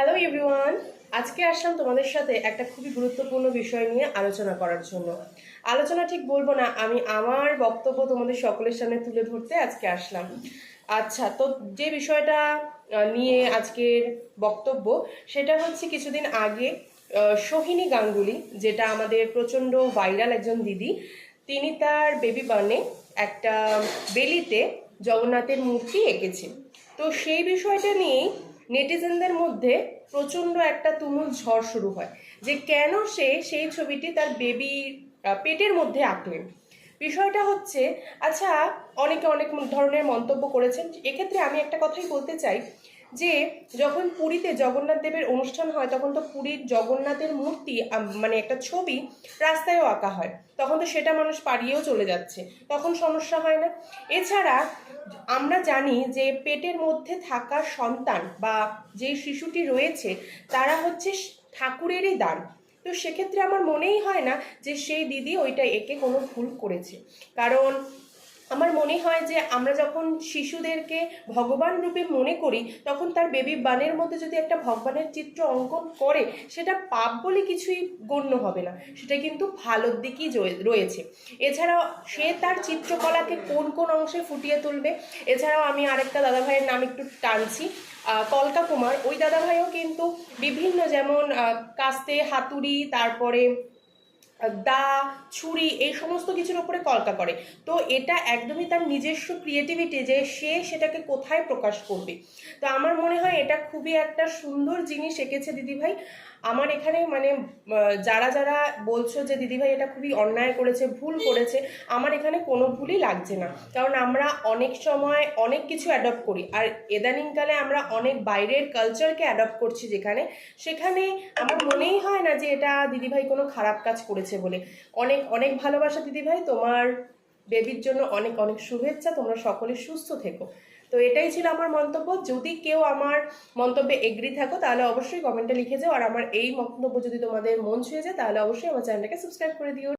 Hello everyone, আজকে আসলাম তোমাদের সাথে একটা খুবই গুরুত্বপূর্ণ বিষয় নিয়ে আলোচনা করার জন্য। আলোচনা ঠিক বলবো না, আমি আমার বক্তব্য তোমাদের সকলের সামনে তুলে ধরতে আজকে আসলাম। আচ্ছা, তো যে বিষয়টা নিয়ে আজকের বক্তব্য, সেটা হচ্ছে কিছুদিন আগে সোহিনী গাঙ্গুলি, যেটা আমাদের প্রচণ্ড ভাইরাল একজন দিদি, তিনি তার বেবি বার্নে একটা বেলিতে জগন্নাথের মূর্তি এঁকেছে। তো সেই বিষয়টা নিয়েই নেটিজেনদের মধ্যে প্রচণ্ড একটা তুমুল ঝড় শুরু হয় যে কেন সে সেই ছবিটি তার বেবির পেটের মধ্যে আঁকলেন। বিষয়টা হচ্ছে, আচ্ছা, অনেকে অনেক ধরনের মন্তব্য করেছেন। এক্ষেত্রে আমি একটা কথাই বলতে চাই যে যখন পুরীতে জগন্নাথ দেবের অনুষ্ঠান হয়, তখন তো পুরীর জগন্নাথের মূর্তি মানে একটা ছবি রাস্তায়ও আঁকা হয়, তখন তো সেটা মানুষ পাড়িয়েও চলে যাচ্ছে, তখন সমস্যা হয় না। এছাড়া আমরা জানি যে পেটের মধ্যে থাকা সন্তান বা যে শিশুটি রয়েছে তারা হচ্ছে ঠাকুরেরই দান। তো সেক্ষেত্রে আমার মনেই হয় না যে সেই দিদি ওইটা এঁকে কোনো ভুল করেছে। কারণ আমার মনে হয় যে আমরা যখন শিশুদেরকে ভগবান রূপে মনে করি, তখন তার বেবি বানের মধ্যে যদি একটা ভগবানের চিত্র অঙ্কন করে, সেটা পাপ বলে কিছুই গণ্য হবে না, সেটা কিন্তু ভালোর দিকই রয়েছে। এছাড়াও সে তার চিত্রকলাকে কোন কোন অংশে ফুটিয়ে তুলবে। এছাড়াও আমি আরেকটা দাদাভাইয়ের নাম একটু টানছি, কলকা কুমার। ওই দাদাভাইও কিন্তু বিভিন্ন, যেমন কাস্তে, হাতুড়ি, তারপরে দা, ছুরি, এই সমস্ত কিছুর উপরে কলকা করে। তো এটা একদমই তার নিজস্ব ক্রিয়েটিভিটি যে সে সেটাকে কোথায় প্রকাশ করবে। তো আমার মনে হয় এটা খুবই একটা সুন্দর জিনিস এঁকেছে দিদিভাই। আমার এখানে মানে যারা যারা বলছো যে দিদিভাই এটা খুবই অন্যায় করেছে, ভুল করেছে, আমার এখানে কোনো ভুলই লাগছে না। কারণ আমরা অনেক সময় অনেক কিছু অ্যাডপ্ট করি, আর ইদানিংকালে আমরা অনেক বাইরের কালচারকে অ্যাডপ্ট করছি, যেখানে সেখানে আমার মনেই হয় না যে এটা দিদিভাই কোনো খারাপ কাজ করেছে বলে। অনেক অনেক ভালোবাসা দিদিভাই, তোমার বেবির জন্য অনেক অনেক শুভেচ্ছা, তোমরা সকলে সুস্থ থেকো। তো এটাই ছিল আমার মন্তব্য। যদি কেউ আমার মন্তব্যে এগ্রি থাকো তাহলে অবশ্যই কমেন্টে লিখে যাও, আর আমার এই মন্তব্য যদি তোমাদের মন ছুঁয়ে যায় তাহলে অবশ্যই আমার চ্যানেলটাকে সাবস্ক্রাইব করে দিও।